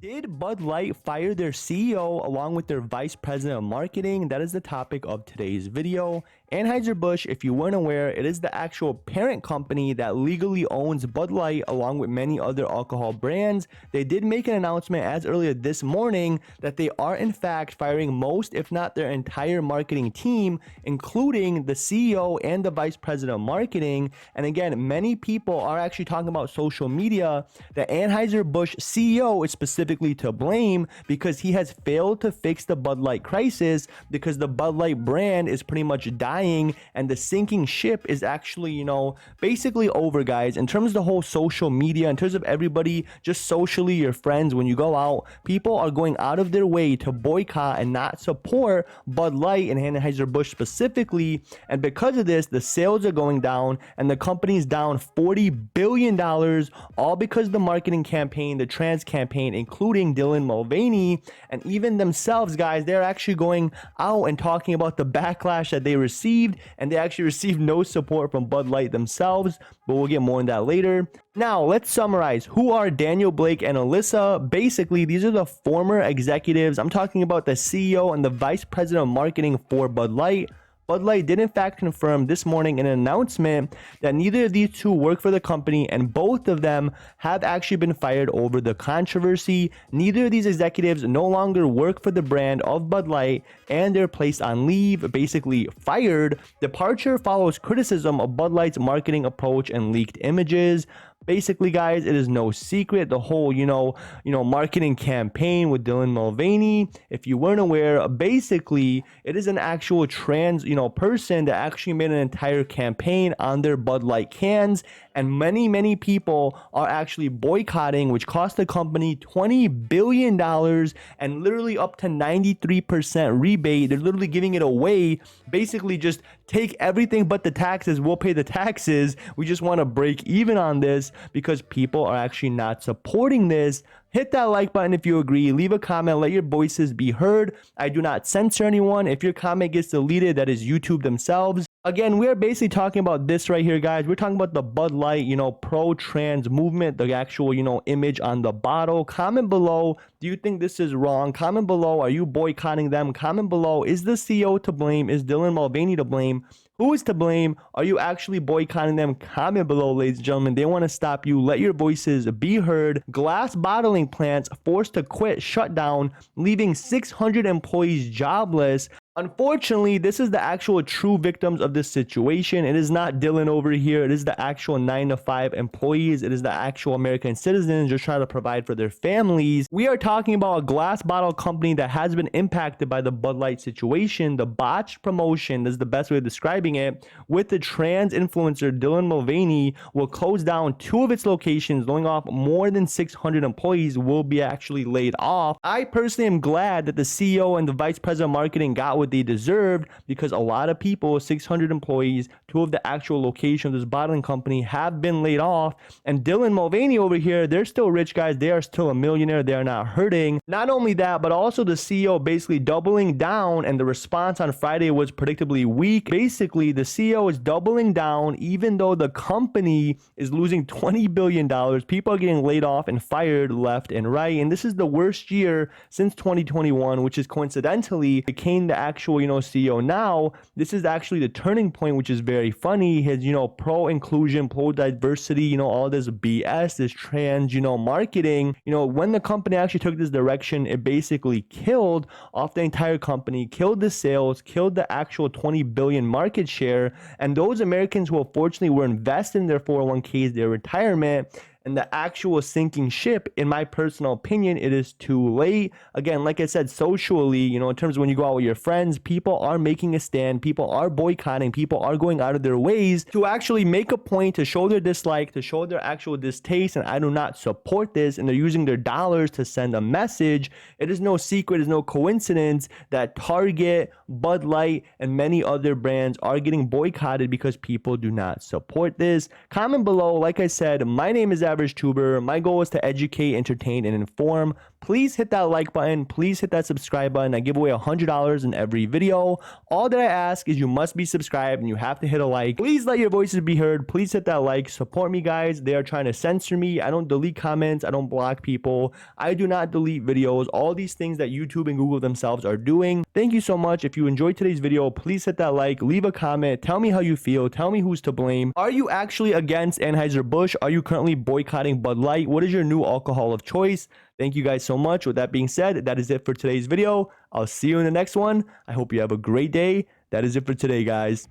Did Bud Light fire their CEO along with their vice president of marketing? That is the topic of today's video. Anheuser-Busch, if you weren't aware, it is the actual parent company that legally owns Bud Light along with many other alcohol brands. They did make an announcement as earlier this morning that they are in fact firing most, if not their entire marketing team, including the CEO and the vice president of marketing. And again, many people are actually talking about social media that Anheuser-Busch CEO is specifically to blame because he has failed to fix the Bud Light crisis, because the Bud Light brand is pretty much dying and the sinking ship is actually, basically over, guys. In terms of the whole social media, in terms of everybody, just socially, your friends, when you go out, people are going out of their way to boycott and not support Bud Light and Anheuser-Busch specifically. And because of this, the sales are going down and the company's down $40 billion, all because the marketing campaign, the trans campaign, including Dylan Mulvaney, and even themselves, guys, they're actually going out and talking about the backlash that they received, and they actually received no support from Bud Light themselves, but we'll get more on that later. Now, let's summarize. Who are Daniel Blake and Alissa? Basically, these are the former executives. I'm talking about the CEO and the vice president of marketing for Bud Light. Bud Light did in fact confirm this morning in an announcement that neither of these two work for the company, and both of them have actually been fired over the controversy. Neither of these executives no longer work for the brand of Bud Light, and they're placed on leave, basically fired. Departure follows criticism of Bud Light's marketing approach and leaked images. Basically, guys, it is no secret, the whole, marketing campaign with Dylan Mulvaney. If you weren't aware, basically, it is an actual trans, person that actually made an entire campaign on their Bud Light cans. And many people are actually boycotting, which cost the company $20 billion and literally up to 93% rebate. They're literally giving it away. Basically, just take everything but the taxes. We'll pay the taxes. We just want to break even on this because people are actually not supporting this. Hit that like button if you agree. Leave a comment. Let your voices be heard. I do not censor anyone. If your comment gets deleted, that is YouTube themselves. Again, we are basically talking about this right here, guys. We're talking about the Bud Light, pro-trans movement, the actual, image on the bottle. Comment below. Do you think this is wrong? Comment below. Are you boycotting them? Comment below. Is the CEO to blame? Is Dylan Mulvaney to blame? Who is to blame? Are you actually boycotting them? Comment below, ladies and gentlemen. They want to stop you. Let your voices be heard. Glass bottling plants forced to quit, shut down, leaving 600 employees jobless. Unfortunately, this is the actual true victims of this situation. It is not Dylan over here. It is the actual 9-to-5 employees. It is the actual American citizens just trying to provide for their families. We are talking about a glass bottle company that has been impacted by the Bud Light situation. The botched promotion is the best way of describing it. With the trans influencer Dylan Mulvaney will close down 2 of its locations, laying off more than 600 employees will be actually laid off. I personally am glad that the CEO and the vice president of marketing got what they deserved, because a lot of people, 600 employees, 2 of the actual locations of this bottling company have been laid off. And Dylan Mulvaney over here, they're still rich, guys. They are still a millionaire. They are not hurting. Not only that, but also the CEO basically doubling down, and the response on Friday was predictably weak. Basically, the CEO is doubling down even though the company is losing $20 billion. People are getting laid off and fired left and right. And this is the worst year since 2021, which is coincidentally became the actual CEO now. This is actually the turning point, which is very funny. His pro inclusion, pro diversity, all this BS, this trans marketing, when the company actually took this direction, it basically killed off the entire company, killed the sales, killed the actual 20 billion market share. And those Americans who unfortunately were invested in their 401ks, their retirement, and the actual sinking ship, in my personal opinion, it is too late. Again, like I said, socially, in terms of when you go out with your friends, people are making a stand, people are boycotting, people are going out of their ways to actually make a point, to show their dislike, to show their actual distaste, and I do not support this, and they're using their dollars to send a message. It is no secret, it is no coincidence that Target, Bud Light, and many other brands are getting boycotted because people do not support this. Comment below. Like I said, my name is Average Tuber. My goal is to educate, entertain, and inform. please hit that like button. Please hit that subscribe button. I give away $100 in every video. All that I ask is you must be subscribed and you have to hit a like. Please let your voices be heard. Please hit that like. Support me, guys. They are trying to censor me. I don't delete comments. I don't block people. I do not delete videos. All these things that YouTube and Google themselves are doing. Thank you so much. If you enjoyed today's video, please hit that like. Leave a comment. Tell me how you feel. Tell me who's to blame. Are you actually against Anheuser-Busch? Are you currently boycotting Bud Light? What is your new alcohol of choice? Thank you guys so much. With that being said, that is it for today's video. I'll see you in the next one. I hope you have a great day. That is it for today, guys.